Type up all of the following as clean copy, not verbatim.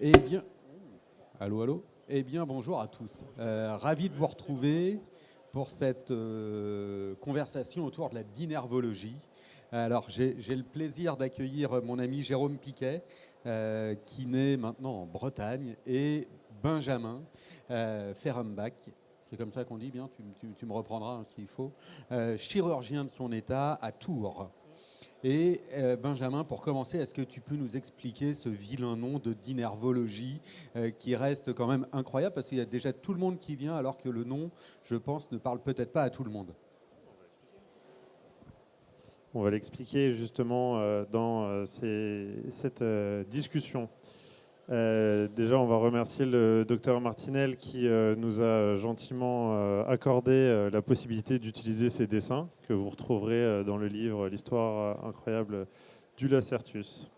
Eh bien, allô, allô. Eh bien, bonjour à tous. Ravi de vous retrouver pour cette conversation autour de la dinervologie. Alors, j'ai le plaisir d'accueillir mon ami Jérôme Piquet, qui naît maintenant en Bretagne, et Benjamin Ferrenbach. C'est comme ça qu'on dit, bien, tu me reprendras hein, s'il faut. Chirurgien de son état à Tours. Et Benjamin, pour commencer, est-ce que tu peux nous expliquer ce vilain nom de dinervologie qui reste quand même incroyable parce qu'il y a déjà tout le monde qui vient alors que le nom, je pense, ne parle peut-être pas à tout le monde. On va l'expliquer justement dans cette discussion. Déjà, on va remercier le docteur Martinel qui nous a gentiment accordé la possibilité d'utiliser ces dessins que vous retrouverez dans le livre L'histoire incroyable du Lacertus.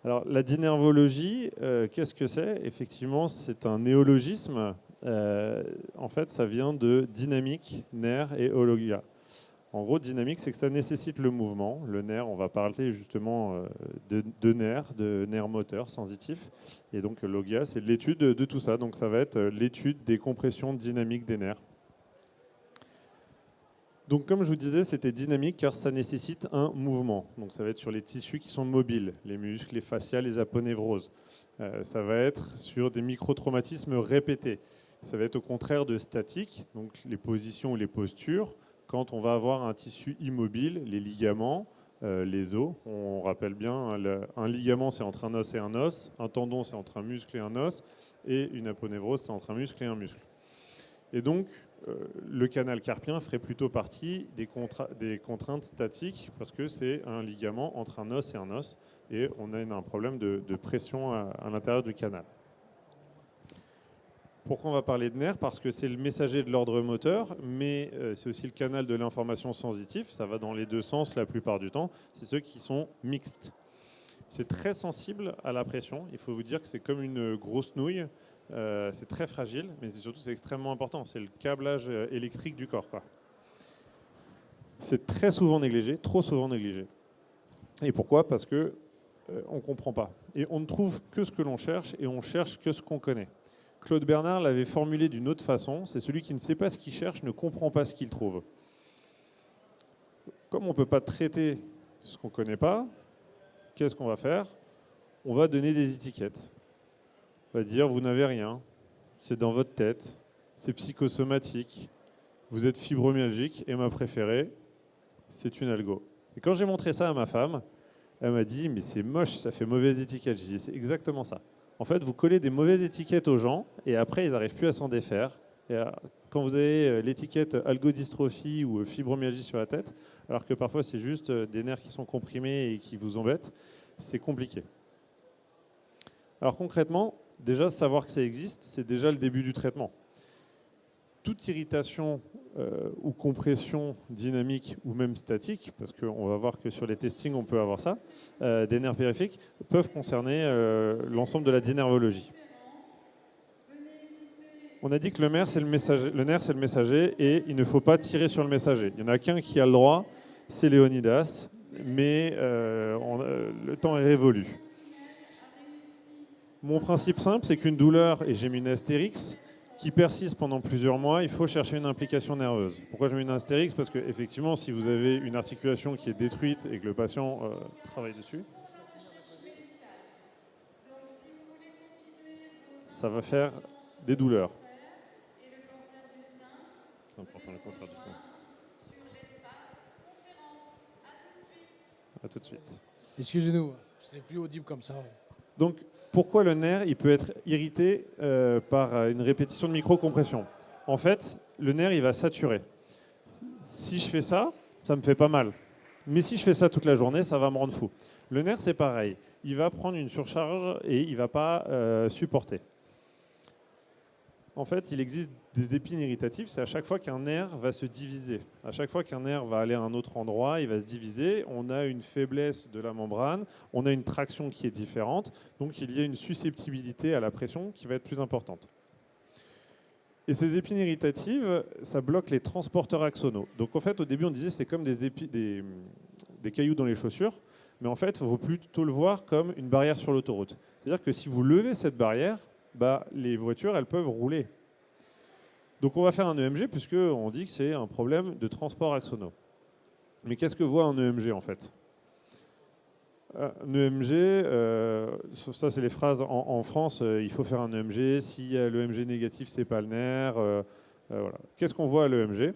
Alors, la dinervologie, qu'est-ce que c'est? Effectivement, c'est un néologisme. En fait, ça vient de dynamique, nerf et ologia. En gros, dynamique, c'est que ça nécessite le mouvement. Le nerf, on va parler justement de nerfs moteurs sensitifs. Et donc, logia, c'est l'étude de tout ça. Donc, ça va être l'étude des compressions dynamiques des nerfs. Donc, comme je vous disais, c'était dynamique car ça nécessite un mouvement. Donc, ça va être sur les tissus qui sont mobiles, les muscles, les fascias, les aponevroses. Ça va être sur des microtraumatismes répétés. Ça va être au contraire de statique, donc les positions ou les postures. Quand on va avoir un tissu immobile, les ligaments, les os, on rappelle bien, un ligament c'est entre un os et un os, un tendon c'est entre un muscle et un os, et une aponévrose c'est entre un muscle et un muscle. Et donc, le canal carpien ferait plutôt partie des contraintes statiques parce que c'est un ligament entre un os et un os, et on a un problème de pression à l'intérieur du canal. Pourquoi on va parler de nerfs? Parce que c'est le messager de l'ordre moteur, mais c'est aussi le canal de l'information sensitive. Ça va dans les deux sens la plupart du temps. C'est ceux qui sont mixtes. C'est très sensible à la pression. Il faut vous dire que c'est comme une grosse nouille. C'est très fragile, mais surtout c'est extrêmement important. C'est le câblage électrique du corps, quoi. C'est très souvent négligé, trop souvent négligé. Et pourquoi? Parce que on ne comprend pas. Et on ne trouve que ce que l'on cherche et on cherche que ce qu'on connaît. Claude Bernard l'avait formulé d'une autre façon, c'est celui qui ne sait pas ce qu'il cherche ne comprend pas ce qu'il trouve. Comme on ne peut pas traiter ce qu'on ne connaît pas, qu'est-ce qu'on va faire? On va donner des étiquettes. On va dire vous n'avez rien, c'est dans votre tête, c'est psychosomatique, vous êtes fibromyalgique et ma préférée, c'est une algo. Et quand j'ai montré ça à ma femme, elle m'a dit mais c'est moche, ça fait mauvaise étiquette. J'ai dit c'est exactement ça. En fait, vous collez des mauvaises étiquettes aux gens et après, ils n'arrivent plus à s'en défaire. Et quand vous avez l'étiquette algodystrophie ou fibromyalgie sur la tête, alors que parfois, c'est juste des nerfs qui sont comprimés et qui vous embêtent, c'est compliqué. Alors concrètement, déjà, savoir que ça existe, c'est déjà le début du traitement. Toute irritation ou compression dynamique ou même statique, parce qu'on va voir que sur les testings, on peut avoir ça, des nerfs périphériques, peuvent concerner l'ensemble de la dinervologie. On a dit que le nerf, c'est le messager, et il ne faut pas tirer sur le messager. Il n'y en a qu'un qui a le droit, c'est Léonidas, mais le temps est révolu. Mon principe simple, c'est qu'une douleur, et j'ai mis une astérix, qui persiste pendant plusieurs mois, il faut chercher une implication nerveuse. Pourquoi je mets une astérix? Parce qu'effectivement, si vous avez une articulation qui est détruite et que le patient travaille dessus, ça va faire des douleurs. C'est important, le cancer du sein. À tout de suite. Excusez-nous, c'était plus audible comme ça. Donc, pourquoi le nerf il peut être irrité par une répétition de microcompression? En fait, le nerf il va saturer. Si je fais ça, ça me fait pas mal. Mais si je fais ça toute la journée, ça va me rendre fou. Le nerf, c'est pareil. Il va prendre une surcharge et il ne va pas supporter. En fait, il existe des épines irritatives. C'est à chaque fois qu'un nerf va se diviser. À chaque fois qu'un nerf va aller à un autre endroit, il va se diviser. On a une faiblesse de la membrane, on a une traction qui est différente. Donc, il y a une susceptibilité à la pression qui va être plus importante. Et ces épines irritatives, ça bloque les transporteurs axonaux. Donc, en fait, au début, on disait que c'est comme des cailloux dans les chaussures. Mais en fait, il faut plutôt le voir comme une barrière sur l'autoroute. C'est-à-dire que si vous levez cette barrière, les voitures, elles peuvent rouler. Donc on va faire un EMG puisqu'on dit que c'est un problème de transport axonaux. Mais qu'est-ce que voit un EMG en fait? Un EMG, ça c'est les phrases en France, il faut faire un EMG, si l'EMG négatif c'est pas le nerf. Voilà. Qu'est-ce qu'on voit à l'EMG?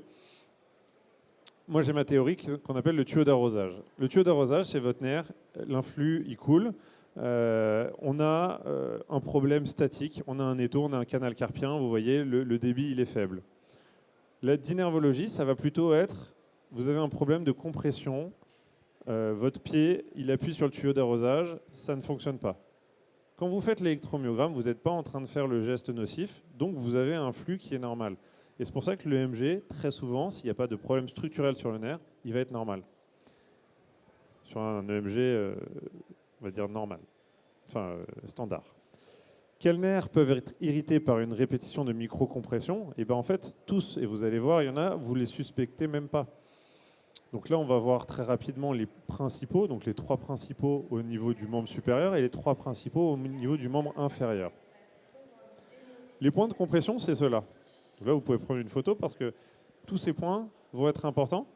Moi j'ai ma théorie qu'on appelle le tuyau d'arrosage. Le tuyau d'arrosage c'est votre nerf, l'influx il coule. On a un problème statique, on a un étau, on a un canal carpien, vous voyez, le débit il est faible. La dynervologie, ça va plutôt être, vous avez un problème de compression, votre pied, il appuie sur le tuyau d'arrosage, ça ne fonctionne pas. Quand vous faites l'électromyogramme, vous n'êtes pas en train de faire le geste nocif, donc vous avez un flux qui est normal. Et c'est pour ça que l'EMG, très souvent, s'il n'y a pas de problème structurel sur le nerf, il va être normal. Sur un EMG, on va dire normal, enfin standard. Quels nerfs peuvent être irrités par une répétition de microcompression? Et bien en fait, tous, et vous allez voir, il y en a, vous les suspectez même pas. Donc là, on va voir très rapidement les principaux, donc les 3 principaux au niveau du membre supérieur et les 3 principaux au niveau du membre inférieur. Les points de compression, c'est ceux-là. Donc là, vous pouvez prendre une photo parce que tous ces points vont être importants.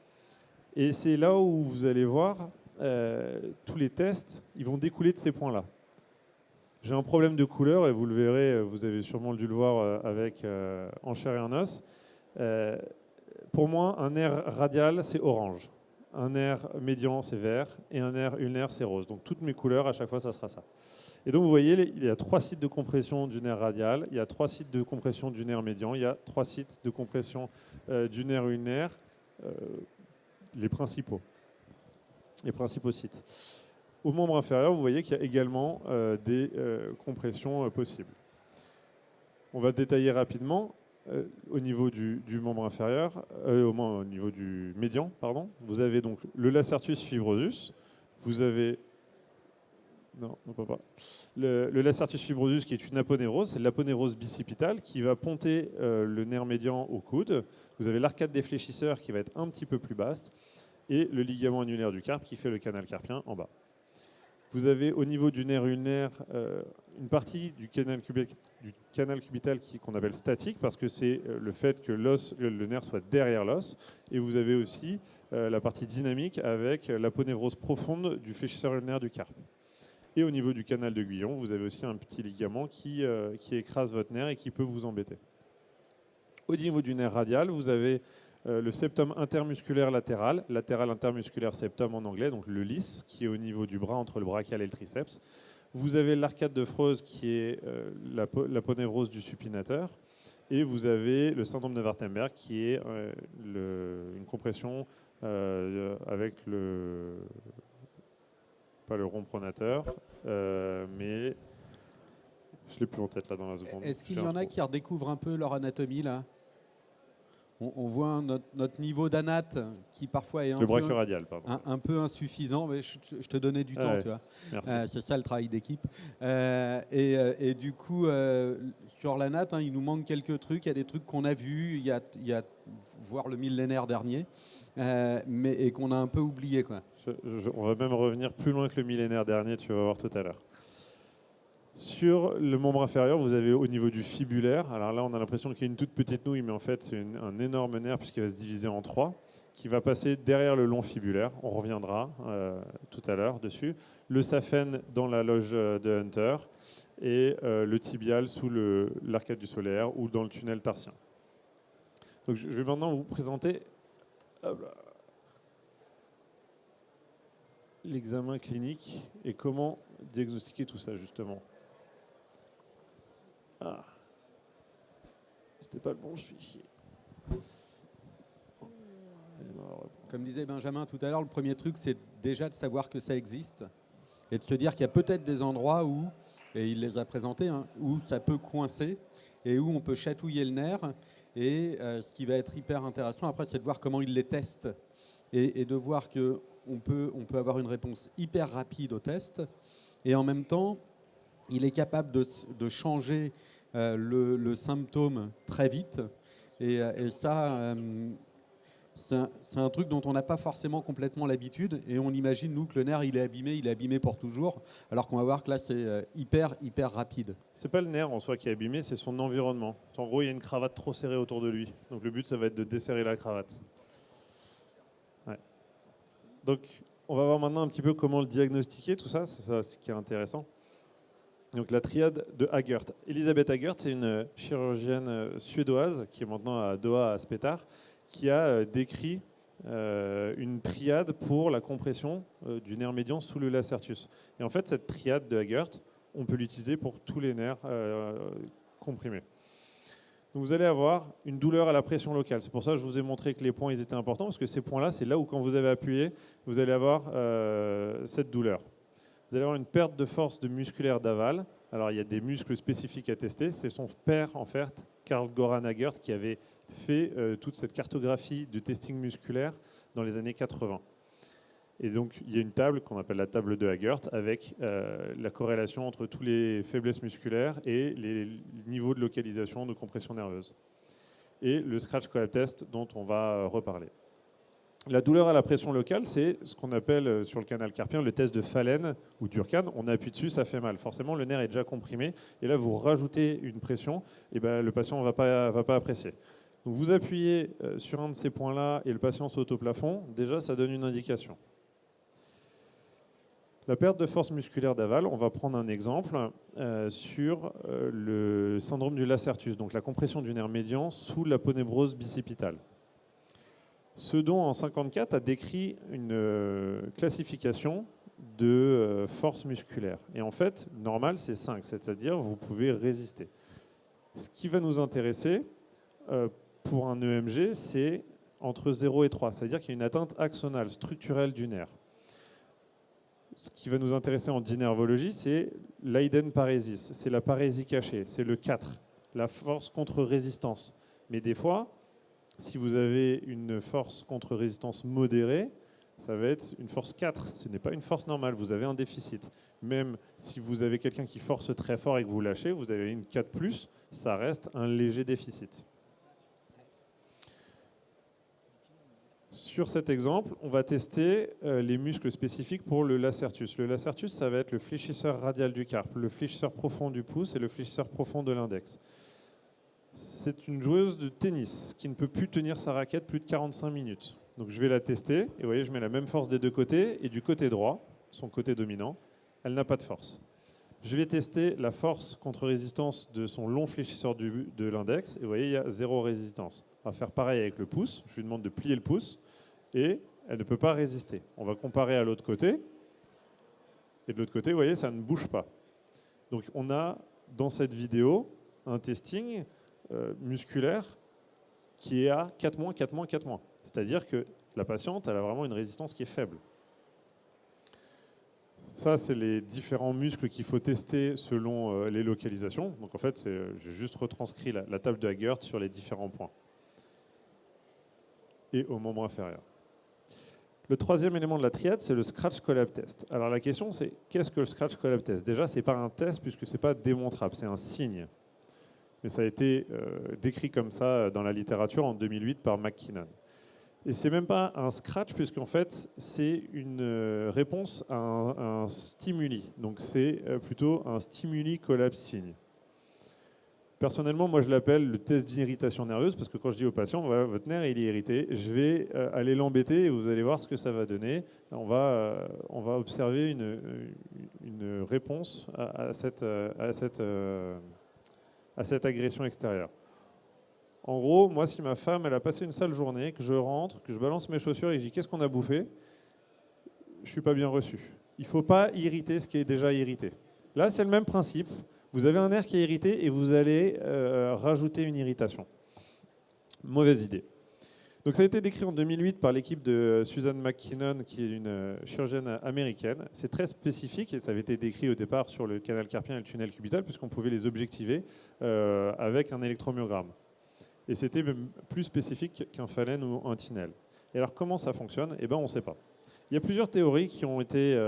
Et c'est là où vous allez voir tous les tests, ils vont découler de ces points-là. J'ai un problème de couleur et vous le verrez, vous avez sûrement dû le voir avec en chair et en os. Pour moi, un nerf radial, c'est orange. Un nerf médian, c'est vert. Et un nerf ulnaire, c'est rose. Donc toutes mes couleurs, à chaque fois, ça sera ça. Et donc vous voyez, il y a 3 sites de compression du nerf radial, il y a 3 sites de compression du nerf médian, il y a 3 sites de compression du nerf ulnaire, les principaux sites. Au membre inférieur, vous voyez qu'il y a également des compressions possibles. On va détailler rapidement. Au niveau du membre inférieur, au niveau du médian, pardon, vous avez donc le lacertus fibrosus, vous avez le lacertus fibrosus qui est une aponeurose, c'est l'aponeurose bicipitale qui va ponter le nerf médian au coude. Vous avez l'arcade défléchisseur qui va être un petit peu plus basse et le ligament annulaire du carpe qui fait le canal carpien en bas. Vous avez au niveau du nerf ulnaire une partie du canal cubital qu'on appelle statique parce que c'est le fait que le nerf soit derrière l'os. Et vous avez aussi la partie dynamique avec l'aponévrose profonde du fléchisseur ulnaire du carpe. Et au niveau du canal de Guyon, vous avez aussi un petit ligament qui écrase votre nerf et qui peut vous embêter. Au niveau du nerf radial, vous avez le septum intermusculaire latéral intermusculaire septum en anglais, donc le LIS, qui est au niveau du bras entre le brachial et le triceps. Vous avez l'arcade de Freuse, qui est l'aponévrose du supinateur. Et vous avez le syndrome de Wartenberg, qui est une compression avec pas le rond pronateur, mais je ne l'ai plus en tête là dans la seconde. Est-ce qu'il y en a qui redécouvrent un peu leur anatomie là? On voit notre niveau d'anat qui parfois est un peu insuffisant, mais je te donnais du temps, tu vois. C'est ça le travail d'équipe. Et du coup, sur l'anat, il nous manque quelques trucs. Il y a des trucs qu'on a vus, il y a voire le millénaire dernier, et qu'on a un peu oublié, quoi. On va même revenir plus loin que le millénaire dernier, tu vas voir tout à l'heure. Sur le membre inférieur, vous avez au niveau du fibulaire, alors là on a l'impression qu'il y a une toute petite nouille, mais en fait c'est un énorme nerf puisqu'il va se diviser en 3, qui va passer derrière le long fibulaire, on reviendra tout à l'heure dessus, le saphène dans la loge de Hunter et le tibial sous l'arcade du solaire ou dans le tunnel tarsien. Donc je vais maintenant vous présenter l'examen clinique et comment diagnostiquer tout ça justement. Ah, c'était pas le bon fichier. Comme disait Benjamin tout à l'heure, le premier truc, c'est déjà de savoir que ça existe et de se dire qu'il y a peut-être des endroits où, et il les a présentés, où ça peut coincer et où on peut chatouiller le nerf. Et ce qui va être hyper intéressant après, c'est de voir comment il les teste et de voir qu'on peut avoir une réponse hyper rapide au test et en même temps, il est capable de changer le symptôme très vite. Et ça, c'est un truc dont on n'a pas forcément complètement l'habitude et on imagine, nous, que le nerf, il est abîmé pour toujours, alors qu'on va voir que là, c'est hyper rapide. C'est pas le nerf en soi qui est abîmé, c'est son environnement. En gros, il y a une cravate trop serrée autour de lui. Donc le but, ça va être de desserrer la cravate. Ouais. Donc, on va voir maintenant un petit peu comment le diagnostiquer, tout ça, c'est ça ce qui est intéressant. Donc la triade de Hagert. Elisabeth Hagert, c'est une chirurgienne suédoise qui est maintenant à Doha, à Spétar, qui a décrit une triade pour la compression du nerf médian sous le lacertus. Et en fait, cette triade de Hagert, on peut l'utiliser pour tous les nerfs comprimés. Donc vous allez avoir une douleur à la pression locale. C'est pour ça que je vous ai montré que les points ils étaient importants, parce que ces points-là, c'est là où quand vous avez appuyé, vous allez avoir cette douleur. Vous allez avoir une perte de force de musculaire d'aval. Alors, il y a des muscles spécifiques à tester. C'est son père, en fait, Carl Goran Hagert, qui avait fait toute cette cartographie de testing musculaire dans les années 80. Et donc, il y a une table qu'on appelle la table de Hagert avec la corrélation entre tous les faiblesses musculaires et les niveaux de localisation de compression nerveuse. Et le scratch collapse test dont on va reparler. La douleur à la pression locale, c'est ce qu'on appelle sur le canal carpien le test de Fallen ou Durkheim. On appuie dessus, ça fait mal. Forcément, le nerf est déjà comprimé. Et là, vous rajoutez une pression, et ben, le patient ne va pas apprécier. Donc, vous appuyez sur un de ces points-là et le patient saute au plafond. Déjà, ça donne une indication. La perte de force musculaire d'aval, on va prendre un exemple sur le syndrome du lacertus, donc la compression du nerf médian sous l'aponévrose bicipitale. Seudon, en 1954, a décrit une classification de force musculaire. Et en fait, normal, c'est 5, c'est-à-dire vous pouvez résister. Ce qui va nous intéresser pour un EMG, c'est entre 0 et 3, c'est-à-dire qu'il y a une atteinte axonale, structurelle du nerf. Ce qui va nous intéresser en dynervologie, c'est l'eidenparésis, c'est la parésie cachée, c'est le 4, la force contre résistance. Mais des fois, si vous avez une force contre résistance modérée, ça va être une force 4. Ce n'est pas une force normale, vous avez un déficit. Même si vous avez quelqu'un qui force très fort et que vous lâchez, vous avez une 4+, ça reste un léger déficit. Sur cet exemple, on va tester les muscles spécifiques pour le lacertus. Le lacertus, ça va être le fléchisseur radial du carpe, le fléchisseur profond du pouce et le fléchisseur profond de l'index. C'est une joueuse de tennis qui ne peut plus tenir sa raquette plus de 45 minutes. Donc je vais la tester, et vous voyez, je mets la même force des deux côtés, et du côté droit, son côté dominant, elle n'a pas de force. Je vais tester la force contre résistance de son long fléchisseur de l'index, et vous voyez, il y a 0 résistance. On va faire pareil avec le pouce, je lui demande de plier le pouce, et elle ne peut pas résister. On va comparer à l'autre côté, et de l'autre côté, vous voyez, ça ne bouge pas. Donc on a, dans cette vidéo, un testing musculaire qui est à 4-, 4-, 4-. C'est-à-dire que la patiente, elle a vraiment une résistance qui est faible. Ça, c'est les différents muscles qu'il faut tester selon les localisations. Donc en fait, j'ai juste retranscrit la table de Hagert sur les différents points. Et au membre inférieur. Le troisième élément de la triade, c'est le scratch collapse test. Alors la question, c'est qu'est-ce que le scratch collapse test? Déjà, ce n'est pas un test puisque ce n'est pas démontrable, c'est un signe. Mais ça a été décrit comme ça dans la littérature en 2008 par McKinnon. Et c'est même pas un scratch, puisqu'en fait, c'est une réponse à un stimuli. Donc c'est plutôt un stimuli collapse signe. Personnellement, moi je l'appelle le test d'irritation nerveuse, parce que quand je dis au patient, voilà, votre nerf il est irrité, je vais aller l'embêter et vous allez voir ce que ça va donner. On va observer une réponse à cette agression extérieure. En gros, moi, si ma femme elle a passé une sale journée, que je rentre, que je balance mes chaussures et que je dis qu'est-ce qu'on a bouffé, je ne suis pas bien reçu. Il ne faut pas irriter ce qui est déjà irrité. Là, c'est le même principe. Vous avez un nerf qui est irrité et vous allez rajouter une irritation. Mauvaise idée. Donc ça a été décrit en 2008 par l'équipe de Susan McKinnon, qui est une chirurgienne américaine. C'est très spécifique et ça avait été décrit au départ sur le canal carpien et le tunnel cubital, puisqu'on pouvait les objectiver avec un électromyogramme. Et c'était même plus spécifique qu'un Fallen ou un Tinel. Et alors comment ça fonctionne? Eh bien on ne sait pas. Il y a plusieurs théories qui ont été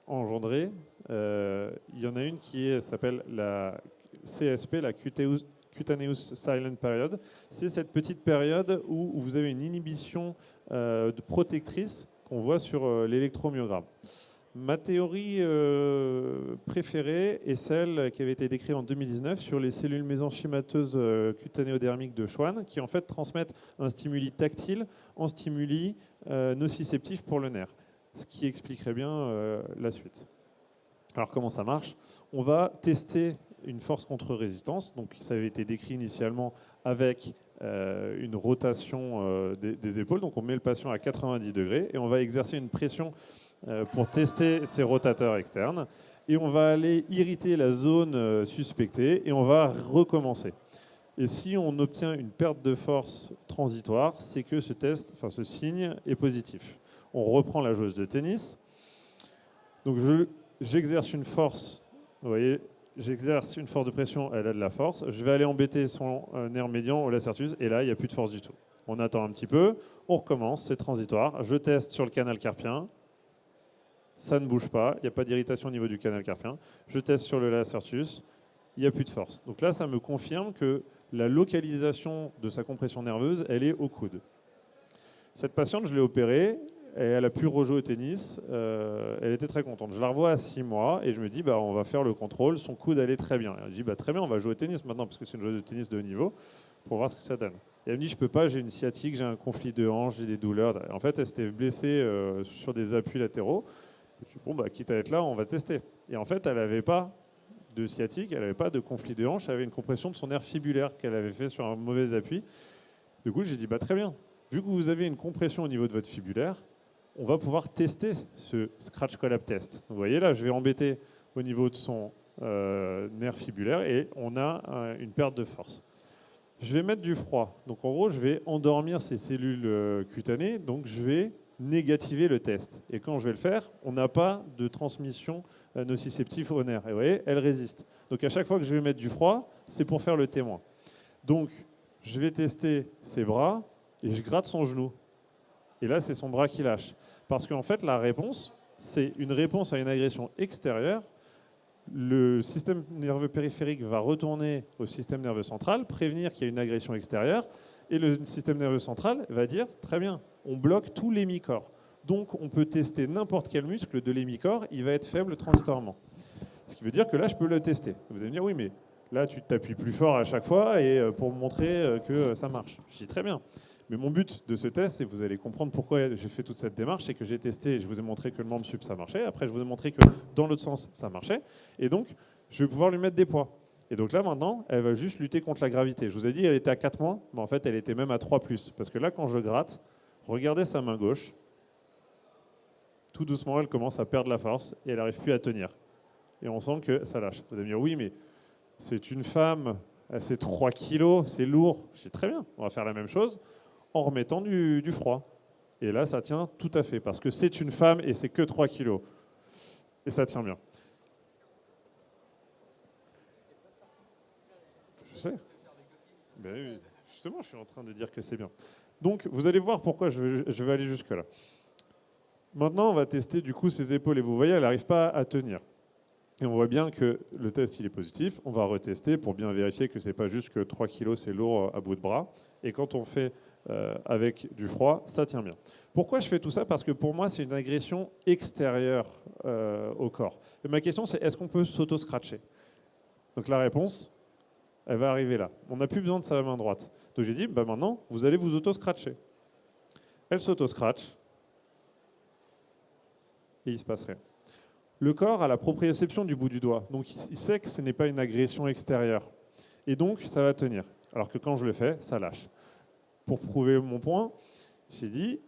engendrées. Il y en a une qui s'appelle la CSP, la cutaneous silent period. C'est cette petite période où vous avez une inhibition de protectrice qu'on voit sur l'électromyogramme. Ma théorie préférée est celle qui avait été décrite en 2019 sur les cellules mésenchymateuses cutanéodermiques de Schwann, qui en fait transmettent un stimuli tactile en stimuli nociceptif pour le nerf, ce qui expliquerait bien la suite. Alors comment ça marche? On va tester une force contre résistance. Donc ça avait été décrit initialement avec une rotation des épaules. Donc on met le patient à 90 degrés et on va exercer une pression pour tester ces rotateurs externes. Et on va aller irriter la zone suspectée et on va recommencer. Et si on obtient une perte de force transitoire, c'est que ce signe est positif. On reprend la jauge de tennis. Donc j'exerce une force, vous voyez, j'exerce une force de pression, elle a de la force. Je vais aller embêter son nerf médian au lacertus et là, il n'y a plus de force du tout. On attend un petit peu, on recommence, c'est transitoire. Je teste sur le canal carpien. Ça ne bouge pas, il n'y a pas d'irritation au niveau du canal carpien. Je teste sur le lacertus, il n'y a plus de force. Donc là, ça me confirme que la localisation de sa compression nerveuse, elle est au coude. Cette patiente, je l'ai opérée, et elle a pu rejouer au tennis, elle était très contente. Je la revois à 6 mois et je me dis, on va faire le contrôle, son coude allait très bien. Elle me dit, très bien, on va jouer au tennis maintenant, parce que c'est une joueuse de tennis de haut niveau, pour voir ce que ça donne. Et elle me dit, je ne peux pas, j'ai une sciatique, j'ai un conflit de hanche, j'ai des douleurs. En fait, elle s'était blessée sur des appuis latéraux. Je dis, quitte à être là, on va tester. Et en fait, elle n'avait pas de sciatique, elle n'avait pas de conflit de hanche, elle avait une compression de son nerf fibulaire qu'elle avait fait sur un mauvais appui. Du coup, j'ai dit, très bien, vu que vous avez une compression au niveau de votre fibulaire, on va pouvoir tester ce scratch collapse test. Donc, vous voyez là, je vais embêter au niveau de son nerf fibulaire et on a une perte de force. Je vais mettre du froid. Donc en gros, je vais endormir ces cellules cutanées. Donc je vais négativer le test. Et quand je vais le faire, on n'a pas de transmission nociceptive au nerf. Et vous voyez, elle résiste. Donc à chaque fois que je vais mettre du froid, c'est pour faire le témoin. Donc je vais tester ses bras et je gratte son genou. Et là, c'est son bras qui lâche. Parce qu'en fait, la réponse, c'est une réponse à une agression extérieure. Le système nerveux périphérique va retourner au système nerveux central, prévenir qu'il y a une agression extérieure. Et le système nerveux central va dire, très bien, on bloque tout l'hémicorps. Donc, on peut tester n'importe quel muscle de l'hémicorps, il va être faible transitoirement. Ce qui veut dire que là, je peux le tester. Vous allez me dire, oui, mais là, tu t'appuies plus fort à chaque fois et pour montrer que ça marche. Je dis, très bien. Mais mon but de ce test, et vous allez comprendre pourquoi j'ai fait toute cette démarche, c'est que j'ai testé et je vous ai montré que le membre sup, ça marchait. Après, je vous ai montré que dans l'autre sens, ça marchait. Et donc, je vais pouvoir lui mettre des poids. Et donc là, maintenant, elle va juste lutter contre la gravité. Je vous ai dit, elle était à 4 mois, mais en fait, elle était même à 3+. Parce que là, quand je gratte, regardez sa main gauche. Tout doucement, elle commence à perdre la force et elle n'arrive plus à tenir. Et on sent que ça lâche. Vous allez me dire, oui, mais c'est une femme, c'est 3 kilos, c'est lourd. Je dis, très bien, on va faire la même chose en remettant du froid. Et là, ça tient tout à fait, parce que c'est une femme et c'est que 3 kilos. Et ça tient bien. Je sais. Ben oui, justement, je suis en train de dire que c'est bien. Donc, vous allez voir pourquoi je vais aller jusque-là. Maintenant, on va tester du coup ses épaules. Et vous voyez, elle n'arrive pas à tenir. Et on voit bien que le test il est positif. On va retester pour bien vérifier que ce n'est pas juste que 3 kilos, c'est lourd à bout de bras. Et quand on fait avec du froid, ça tient bien. Pourquoi je fais tout ça? Parce que pour moi, c'est une agression extérieure au corps. Et ma question, c'est est-ce qu'on peut s'auto-scratcher? Donc la réponse, elle va arriver là. On n'a plus besoin de sa main droite. Donc j'ai dit, maintenant, vous allez vous auto-scratcher. Elle s'auto-scratch et il ne se passe rien. Le corps a la proprioception du bout du doigt. Donc il sait que ce n'est pas une agression extérieure. Et donc, ça va tenir. Alors que quand je le fais, ça lâche. Pour prouver mon point, j'ai dit,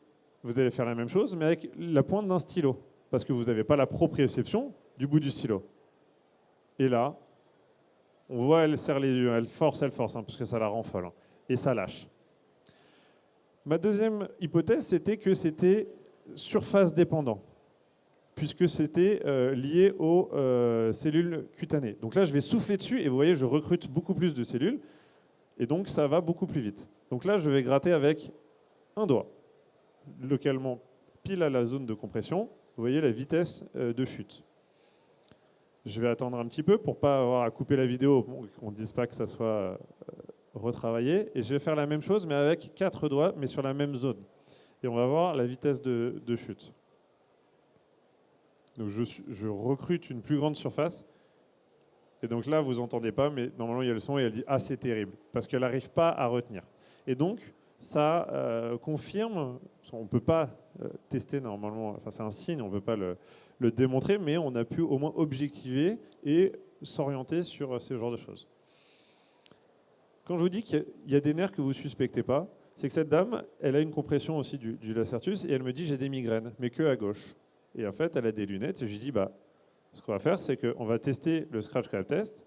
vous allez faire la même chose, mais avec la pointe d'un stylo. Parce que vous n'avez pas la proprioception du bout du stylo. Et là, on voit, elle serre les yeux, elle force, parce que ça la rend folle. Et ça lâche. Ma deuxième hypothèse, c'était que c'était surface dépendant, puisque c'était lié aux cellules cutanées. Donc là, je vais souffler dessus, et vous voyez, je recrute beaucoup plus de cellules, et donc ça va beaucoup plus vite. Donc là, je vais gratter avec un doigt, localement pile à la zone de compression. Vous voyez la vitesse de chute. Je vais attendre un petit peu pour ne pas avoir à couper la vidéo, qu'on ne dise pas que ça soit retravailler. Et je vais faire la même chose, mais avec 4 doigts, mais sur la même zone. Et on va voir la vitesse de chute. Donc je recrute une plus grande surface. Et donc là, vous n'entendez pas, mais normalement, il y a le son et elle dit « Ah, c'est terrible », parce qu'elle n'arrive pas à retenir. Et donc, ça confirme, on ne peut pas tester normalement, enfin c'est un signe, on ne peut pas le démontrer, mais on a pu au moins objectiver et s'orienter sur ce genre de choses. Quand je vous dis qu'il y a des nerfs que vous ne suspectez pas, c'est que cette dame, elle a une compression aussi du lacertus et elle me dit « J'ai des migraines, mais que à gauche ». Et en fait, elle a des lunettes et je lui dis « Bah, ce qu'on va faire, c'est qu'on va tester le scratch collab test.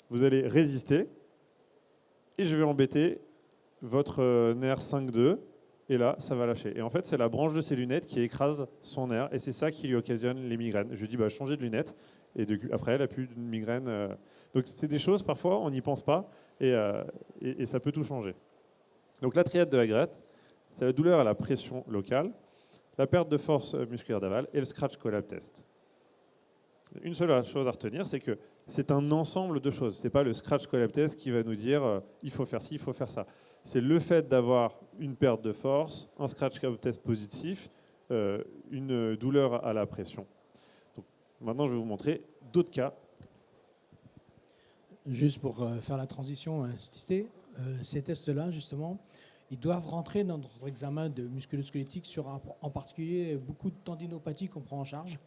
Vous allez résister et je vais embêter votre nerf 5-2 et là, ça va lâcher. Et en fait, c'est la branche de ses lunettes qui écrase son nerf et c'est ça qui lui occasionne les migraines. Je lui dis, bah, changez de lunettes et après, elle n'a plus de migraine. Donc, c'est des choses, parfois, on n'y pense pas et ça peut tout changer. Donc, la triade de Hagret, c'est la douleur à la pression locale, la perte de force musculaire d'aval et le scratch collab test. Une seule chose à retenir, c'est que c'est un ensemble de choses. Ce n'est pas le scratch collab test qui va nous dire il faut faire ci, il faut faire ça. C'est le fait d'avoir une perte de force, un scratch collab test positif, une douleur à la pression. Donc, maintenant, je vais vous montrer d'autres cas. Juste pour faire la transition, ces tests-là, justement, ils doivent rentrer dans notre examen de musculo-squelettique sur en particulier beaucoup de tendinopathies qu'on prend en charge.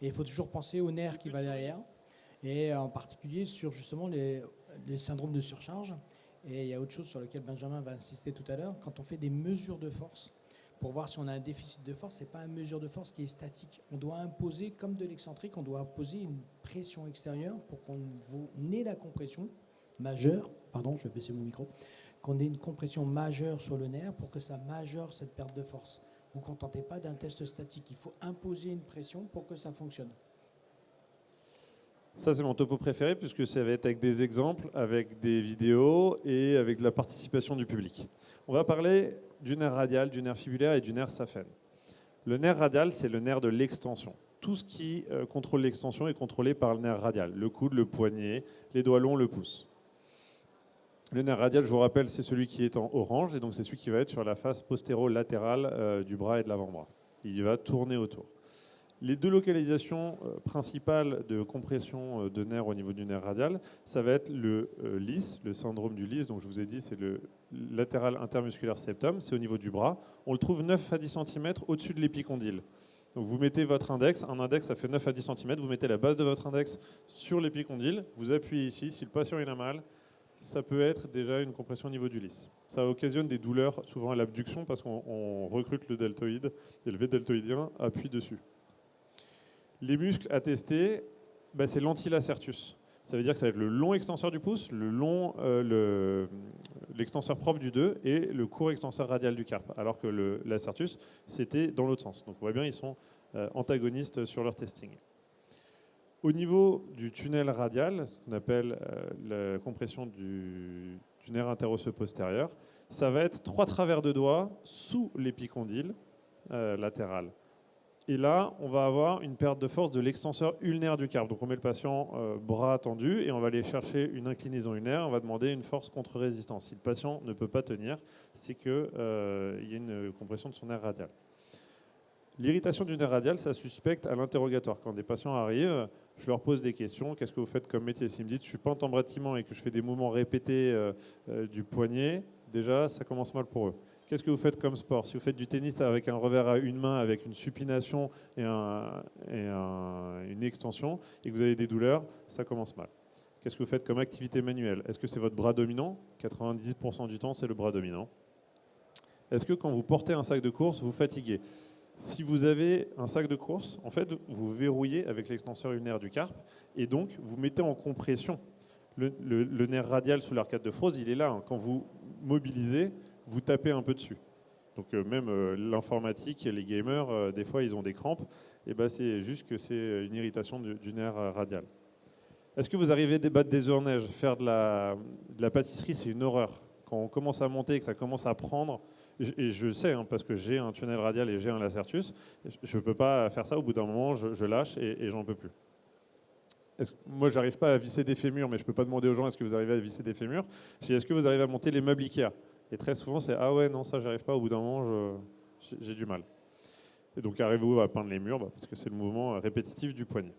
Et il faut toujours penser au nerf qui va derrière, et en particulier sur justement les syndromes de surcharge. Et il y a autre chose sur laquelle Benjamin va insister tout à l'heure. Quand on fait des mesures de force, pour voir si on a un déficit de force, ce n'est pas une mesure de force qui est statique. On doit imposer, comme de l'excentrique, on doit imposer une pression extérieure pour qu'on ait la compression majeure, pardon, je vais baisser mon micro, qu'on ait une compression majeure sur le nerf pour que ça majeure cette perte de force. Vous ne vous contentez pas d'un test statique, il faut imposer une pression pour que ça fonctionne. Ça, c'est mon topo préféré puisque ça va être avec des exemples, avec des vidéos et avec de la participation du public. On va parler du nerf radial, du nerf fibulaire et du nerf saphène. Le nerf radial, c'est le nerf de l'extension. Tout ce qui contrôle l'extension est contrôlé par le nerf radial. Le coude, le poignet, les doigts longs, le pouce. Le nerf radial, je vous rappelle, c'est celui qui est en orange et donc c'est celui qui va être sur la face postéro-latérale du bras et de l'avant-bras. Il va tourner autour. Les deux localisations principales de compression de nerfs au niveau du nerf radial, ça va être le LIS, le syndrome du LIS, donc je vous ai dit c'est le latéral intermusculaire septum, c'est au niveau du bras. On le trouve 9 à 10 cm au-dessus de l'épicondyle. Donc vous mettez votre index, un index ça fait 9 à 10 cm, vous mettez la base de votre index sur l'épicondyle, vous appuyez ici, si le patient il a mal, ça peut être déjà une compression au niveau du LIS. Ça occasionne des douleurs souvent à l'abduction parce qu'on recrute le deltoïde et le V deltoïdien appuie dessus. Les muscles à tester, bah c'est l'antilacertus. Ça veut dire que ça va être le long extenseur du pouce, l'extenseur propre du 2 et le court extenseur radial du carpe. Alors que le lacertus, c'était dans l'autre sens. Donc on voit bien, ils sont antagonistes sur leur testing. Au niveau du tunnel radial, ce qu'on appelle la compression du nerf interosseux postérieur, ça va être 3 travers de doigts sous l'épicondyle latéral. Et là, on va avoir une perte de force de l'extenseur ulnaire du carpe. Donc on met le patient bras tendu et on va aller chercher une inclinaison ulnaire. On va demander une force contre-résistance. Si le patient ne peut pas tenir, c'est qu'il y a une compression de son nerf radial. L'irritation du nerf radial, ça suspecte à l'interrogatoire. Quand des patients arrivent, je leur pose des questions. Qu'est-ce que vous faites comme métier? S'ils me disent je suis pente en bâtiment et que je fais des mouvements répétés du poignet, déjà, ça commence mal pour eux. Qu'est-ce que vous faites comme sport? Si vous faites du tennis avec un revers à une main, avec une supination et une extension, et que vous avez des douleurs, ça commence mal. Qu'est-ce que vous faites comme activité manuelle? Est-ce que c'est votre bras dominant? 90% du temps, c'est le bras dominant. Est-ce que quand vous portez un sac de course, vous fatiguez? Si vous avez un sac de course, en fait, vous verrouillez avec l'extenseur ulnaire du carpe, et donc vous mettez en compression. Le nerf radial sous l'arcade de Froese, il est là. Quand vous mobilisez, vous tapez un peu dessus. Donc même l'informatique et les gamers, des fois, ils ont des crampes. Et ben, c'est juste que c'est une irritation du nerf radial. Est-ce que vous arrivez à débattre des heures neige? Faire de la pâtisserie, c'est une horreur. Quand on commence à monter et que ça commence à prendre, et je sais, hein, parce que j'ai un tunnel radial et j'ai un lacertus, je ne peux pas faire ça. Au bout d'un moment, je lâche et j'en peux plus. moi, j'arrive pas à visser des fémurs, mais je peux pas demander aux gens est-ce que vous arrivez à visser des fémurs. Je dis est-ce que vous arrivez à monter les meubles Ikea? Et très souvent, c'est ah ouais, non, ça, j'arrive pas. Au bout d'un moment, j'ai du mal. Et donc, arrivez-vous à peindre les murs parce que c'est le mouvement répétitif du poignet.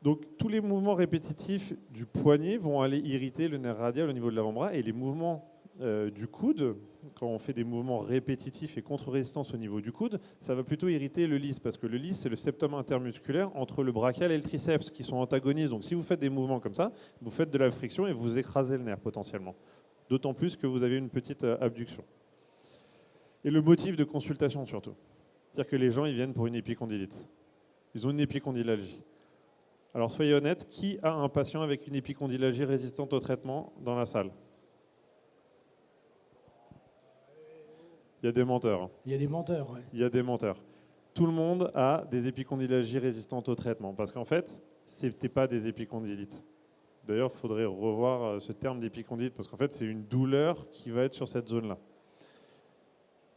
Donc, tous les mouvements répétitifs du poignet vont aller irriter le nerf radial au niveau de l'avant-bras. Et les mouvements du coude, quand on fait des mouvements répétitifs et contre-résistance au niveau du coude, ça va plutôt irriter le lisse, parce que le lisse, c'est le septum intermusculaire entre le brachial et le triceps, qui sont antagonistes. Donc si vous faites des mouvements comme ça, vous faites de la friction et vous écrasez le nerf potentiellement. D'autant plus que vous avez une petite abduction. Et le motif de consultation surtout. C'est-à-dire que les gens, ils viennent pour une épicondylite. Ils ont une épicondylalgie. Alors soyez honnêtes, qui a un patient avec une épicondylalgie résistante au traitement dans la salle? Il y a des menteurs. Il y a des menteurs, ouais. Il y a des menteurs. Tout le monde a des épicondylalgies résistantes au traitement, parce qu'en fait, ce n'était pas des épicondylites. D'ailleurs, il faudrait revoir ce terme d'épicondylite, parce qu'en fait, c'est une douleur qui va être sur cette zone-là.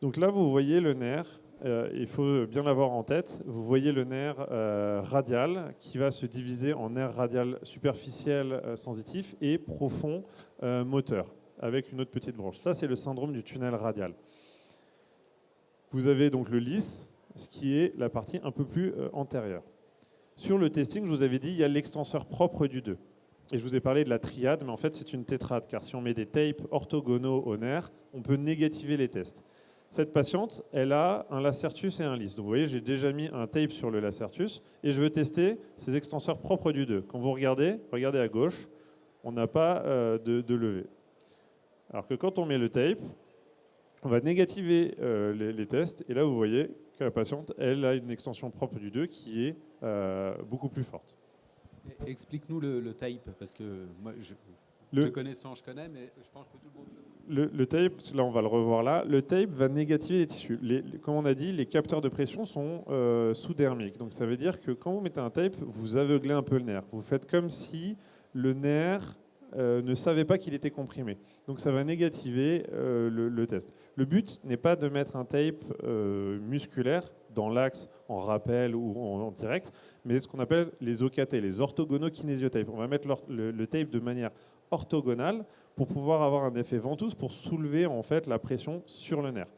Donc là, vous voyez le nerf, il faut bien l'avoir en tête, vous voyez le nerf radial qui va se diviser en nerf radial superficiel sensitif et profond moteur, avec une autre petite branche. Ça, c'est le syndrome du tunnel radial. Vous avez donc le lisse, ce qui est la partie un peu plus antérieure. Sur le testing, je vous avais dit, il y a l'extenseur propre du 2. Et je vous ai parlé de la triade, mais en fait, c'est une tétrade, car si on met des tapes orthogonaux au nerf, on peut négativer les tests. Cette patiente, elle a un lacertus et un lisse. Donc vous voyez, j'ai déjà mis un tape sur le lacertus, et je veux tester ces extenseurs propres du 2. Quand vous regardez à gauche, on n'a pas de levée. Alors que quand on met le tape, on va négativer les tests, et là vous voyez que la patiente, elle a une extension propre du 2 qui est beaucoup plus forte. Explique-nous le tape, parce que moi, te connaissant, je connais, mais je pense que tout le monde... Le tape, là on va le revoir là, le tape va négativer les tissus. Comme on a dit, les capteurs de pression sont sous-dermiques, donc ça veut dire que quand vous mettez un tape, vous aveuglez un peu le nerf. Vous faites comme si le nerf ne savait pas qu'il était comprimé. Donc ça va négativer le test. Le but n'est pas de mettre un tape musculaire dans l'axe en rappel ou en direct, mais ce qu'on appelle les OKT, les orthogonokinesiotapes. On va mettre le tape de manière orthogonale pour pouvoir avoir un effet ventouse pour soulever en fait la pression sur le nerf.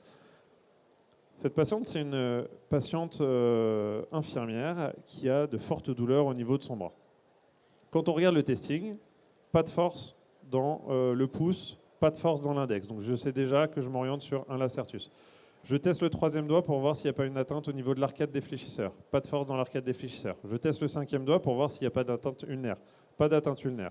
Cette patiente, c'est une patiente infirmière qui a de fortes douleurs au niveau de son bras. Quand on regarde le testing, pas de force dans le pouce, pas de force dans l'index. Donc je sais déjà que je m'oriente sur un lacertus. Je teste le 3e doigt pour voir s'il n'y a pas une atteinte au niveau de l'arcade des fléchisseurs. Pas de force dans l'arcade des fléchisseurs. Je teste le 5e doigt pour voir s'il n'y a pas d'atteinte ulnaire. Pas d'atteinte ulnaire.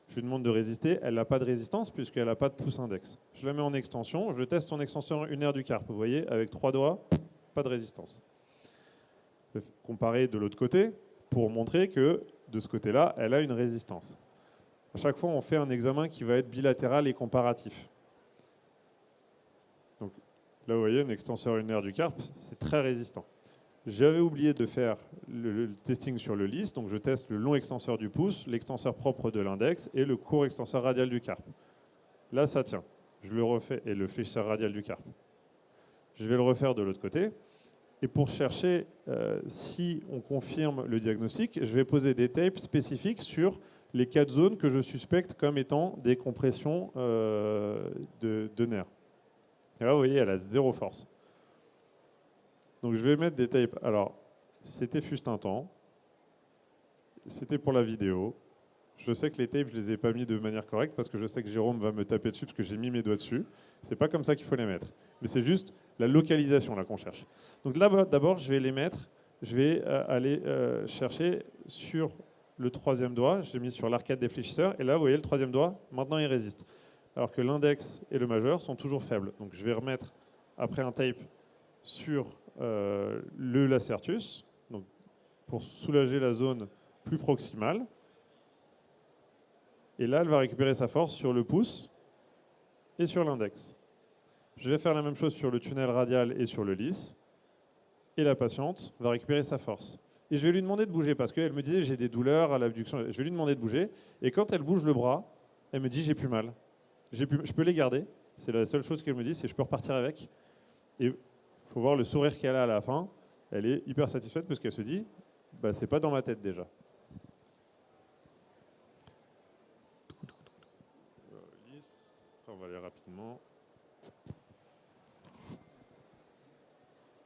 Je lui demande de résister. Elle n'a pas de résistance puisqu'elle n'a pas de pouce index. Je la mets en extension. Je teste en extension ulnaire du carpe. Vous voyez, avec 3 doigts, pas de résistance. Je vais comparer de l'autre côté pour montrer que de ce côté-là, elle a une résistance. À chaque fois, on fait un examen qui va être bilatéral et comparatif. Donc, là, vous voyez, un extenseur ulnaire du carpe, c'est très résistant. J'avais oublié de faire le testing sur le lisse, donc je teste le long extenseur du pouce, l'extenseur propre de l'index et le court extenseur radial du carpe. Là, ça tient. Je le refais, et le fléchisseur radial du carpe. Je vais le refaire de l'autre côté. Et pour chercher si on confirme le diagnostic, je vais poser des tapes spécifiques sur les 4 zones que je suspecte comme étant des compressions de nerfs. Et là, vous voyez, elle a 0 force. Donc je vais mettre des tapes. Alors, c'était fut un temps. C'était pour la vidéo. Je sais que les tapes, je ne les ai pas mis de manière correcte parce que je sais que Jérôme va me taper dessus parce que j'ai mis mes doigts dessus. C'est pas comme ça qu'il faut les mettre. Mais c'est juste la localisation là qu'on cherche. Donc là, d'abord, je vais les mettre. Je vais aller chercher sur le 3e doigt. J'ai mis sur l'arcade des fléchisseurs. Et là, vous voyez, le 3e doigt, maintenant, il résiste. Alors que l'index et le majeur sont toujours faibles. Donc je vais remettre, après un tape, sur le lacertus, donc pour soulager la zone plus proximale. Et là, elle va récupérer sa force sur le pouce et sur l'index. Je vais faire la même chose sur le tunnel radial et sur le lisse. Et la patiente va récupérer sa force. Et je vais lui demander de bouger parce qu'elle me disait j'ai des douleurs à l'abduction. Je vais lui demander de bouger. Et quand elle bouge le bras, elle me dit j'ai plus mal. Je peux les garder. C'est la seule chose qu'elle me dit, c'est je peux repartir avec. Et il faut voir le sourire qu'elle a à la fin. Elle est hyper satisfaite parce qu'elle se dit bah, c'est pas dans ma tête déjà. rapidement.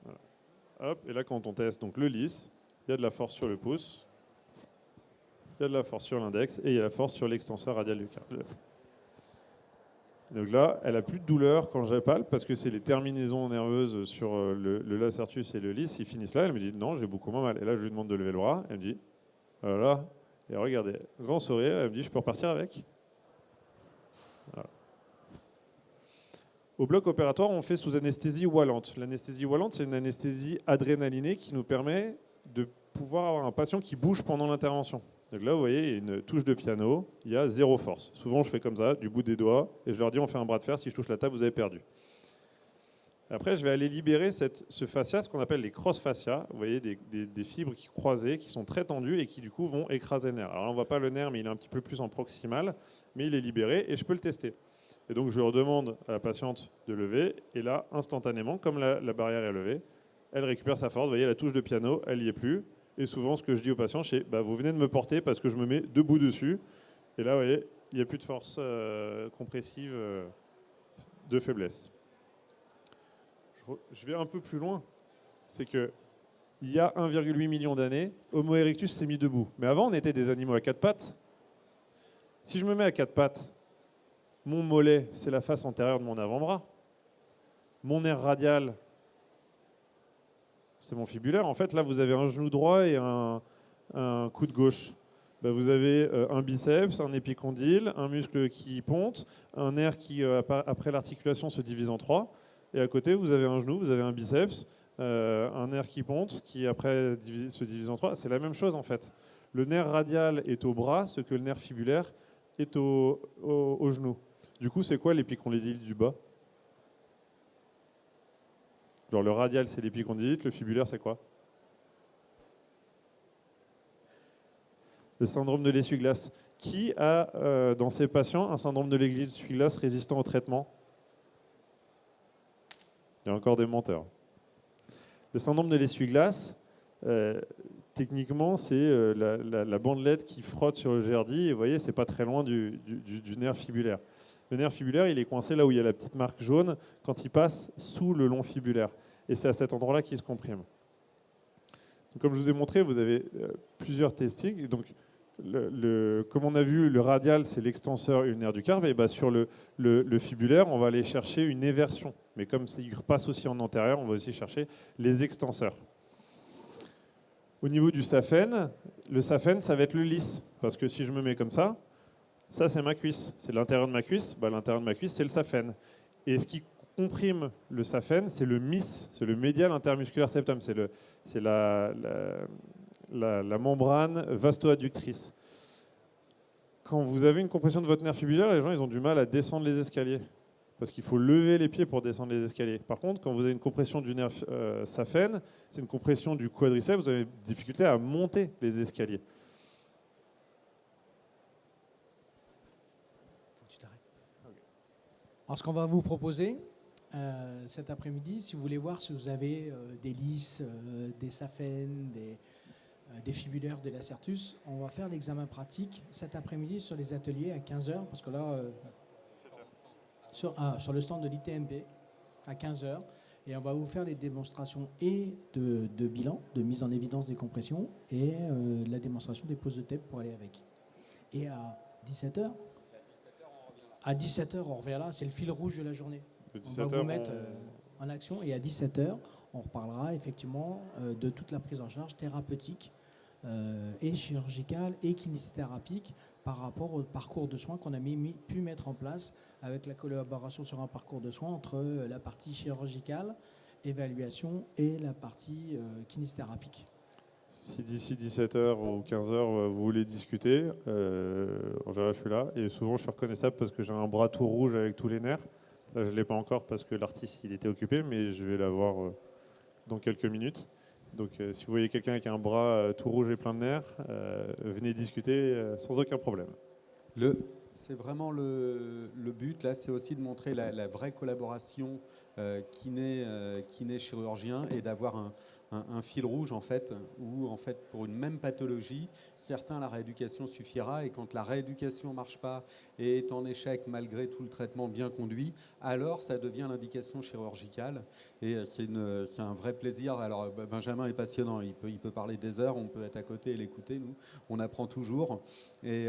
Voilà. Hop, et là, quand on teste donc le lisse, il y a de la force sur le pouce, il y a de la force sur l'index et il y a la force sur l'extenseur radial du carpe. Donc là, elle n'a plus de douleur quand je palpe parce que c'est les terminaisons nerveuses sur le lacertus et le lisse, ils finissent là. Elle me dit non, j'ai beaucoup moins mal. Et là, je lui demande de lever le bras. Elle me dit voilà. Et regardez, grand sourire. Elle me dit je peux repartir avec. Voilà. Au bloc opératoire, on fait sous anesthésie wallante. L'anesthésie wallante, c'est une anesthésie adrénalinée qui nous permet de pouvoir avoir un patient qui bouge pendant l'intervention. Donc là, vous voyez, il y a une touche de piano, il y a 0 force. Souvent, je fais comme ça, du bout des doigts, et je leur dis, on fait un bras de fer, si je touche la table, vous avez perdu. Après, je vais aller libérer ce fascia, ce qu'on appelle les cross-fascia. Vous voyez, des fibres qui croisées, qui sont très tendues, et qui, du coup, vont écraser le nerf. Alors, on ne voit pas le nerf, mais il est un petit peu plus en proximal, mais il est libéré, et je peux le tester. Et donc, je redemande à la patiente de lever, et là, instantanément, comme la barrière est levée, elle récupère sa force. Vous voyez, la touche de piano, elle n'y est plus. Et souvent, ce que je dis aux patients, c'est vous venez de me porter parce que je me mets debout dessus. Et là, vous voyez, il n'y a plus de force compressive de faiblesse. Je vais un peu plus loin. C'est qu'il y a 1,8 million d'années, Homo erectus s'est mis debout. Mais avant, on était des animaux à 4 pattes. Si je me mets à 4 pattes, mon mollet, c'est la face antérieure de mon avant-bras. Mon nerf radial, c'est mon fibulaire. En fait, là, vous avez un genou droit et un coude gauche. Vous avez un biceps, un épicondyle, un muscle qui ponte, un nerf qui, après l'articulation, se divise en 3. Et à côté, vous avez un genou, vous avez un biceps, un nerf qui ponte, qui après se divise en 3. C'est la même chose, en fait. Le nerf radial est au bras, ce que le nerf fibulaire est au genou. Du coup, c'est quoi l'épicondyle du bas ? Genre le radial, c'est l'épicondylite, le fibulaire, c'est quoi? Le syndrome de l'essuie-glace. Qui a, dans ces patients, un syndrome de l'essuie-glace résistant au traitement? Il y a encore des menteurs. Le syndrome de l'essuie-glace, techniquement, c'est la bandelette qui frotte sur le GRD. Et vous voyez, c'est pas très loin du nerf fibulaire. Le nerf fibulaire, il est coincé là où il y a la petite marque jaune quand il passe sous le long fibulaire. Et c'est à cet endroit-là qu'il se comprime. Donc, comme je vous ai montré, vous avez plusieurs testings. Donc, comme on a vu, le radial, c'est l'extenseur ulnaire du carpe. Et sur le fibulaire, on va aller chercher une éversion. Mais comme il repasse aussi en antérieur, on va aussi chercher les extenseurs. Au niveau du saphène, le saphène, ça va être le lisse. Parce que si je me mets comme ça c'est ma cuisse. C'est l'intérieur de ma cuisse. L'intérieur de ma cuisse, c'est le saphène. Et ce qui comprime le saphène, c'est le MIS, c'est le médial intermusculaire septum, c'est la membrane vasto-adductrice. Quand vous avez une compression de votre nerf fibulaire, les gens ils ont du mal à descendre les escaliers, parce qu'il faut lever les pieds pour descendre les escaliers. Par contre, quand vous avez une compression du nerf saphène, c'est une compression du quadriceps, vous avez des difficultés à monter les escaliers. Faut que tu t'arrêtes. Alors, ce qu'on va vous proposer cet après-midi, si vous voulez voir si vous avez des lisses, des saphènes, des fibulaires de lacertus, on va faire l'examen pratique cet après-midi sur les ateliers à 15h, parce que là, sur le stand de l'ITMP, à 15h, et on va vous faire les démonstrations et de bilan, de mise en évidence des compressions, et la démonstration des poses de TEP pour aller avec. Et à 17h, à 17h, on revient là, c'est le fil rouge de la journée. On va vous mettre en action, et à 17h, on reparlera effectivement de toute la prise en charge thérapeutique et chirurgicale et kinésithérapique par rapport au parcours de soins qu'on a pu mettre en place avec la collaboration sur un parcours de soins entre la partie chirurgicale, évaluation et la partie kinésithérapique. Si d'ici 17h ou 15h, vous voulez discuter, en général, je suis là. Et souvent, je suis reconnaissable parce que j'ai un bras tout rouge avec tous les nerfs. Là, je ne l'ai pas encore parce que l'artiste il était occupé, mais je vais l'avoir dans quelques minutes. Donc, si vous voyez quelqu'un avec un bras tout rouge et plein de nerfs, venez discuter sans aucun problème. C'est vraiment le but, là, c'est aussi de montrer la vraie collaboration kiné chirurgien et d'avoir un fil rouge en fait, où en fait pour une même pathologie, certains la rééducation suffira et quand la rééducation ne marche pas et est en échec malgré tout le traitement bien conduit, alors ça devient l'indication chirurgicale et c'est un vrai plaisir. Alors Benjamin est passionnant, il peut parler des heures, on peut être à côté et l'écouter, nous on apprend toujours et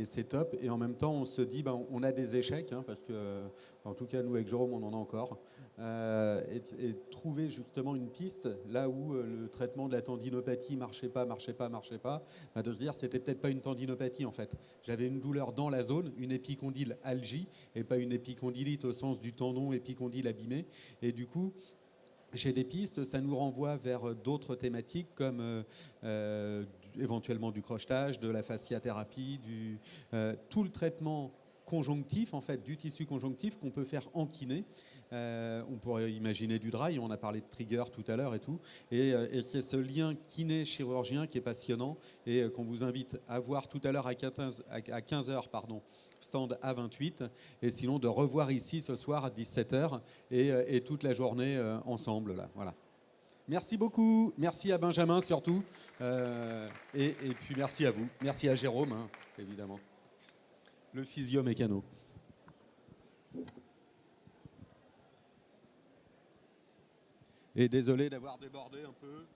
c'est top et en même temps on se dit on a des échecs hein, parce que en tout cas nous avec Jérôme on en a encore. Et trouver justement une piste là où le traitement de la tendinopathie marchait pas, de se dire c'était peut-être pas une tendinopathie en fait. J'avais une douleur dans la zone, une épicondyle algie et pas une épicondylite au sens du tendon épicondyle abîmé. Et du coup, j'ai des pistes, ça nous renvoie vers d'autres thématiques comme éventuellement du crochetage, de la fasciathérapie, tout le traitement conjonctif, en fait, du tissu conjonctif qu'on peut faire en kiné. On pourrait imaginer du dry, on a parlé de trigger tout à l'heure et tout. Et c'est ce lien kiné-chirurgien qui est passionnant et qu'on vous invite à voir tout à l'heure à 15h, pardon, stand A28. Et sinon, de revoir ici ce soir à 17h et toute la journée ensemble. Là. Voilà. Merci beaucoup. Merci à Benjamin surtout. Et puis merci à vous. Merci à Jérôme, hein, évidemment. Le physio-mécano. Et désolé d'avoir débordé un peu.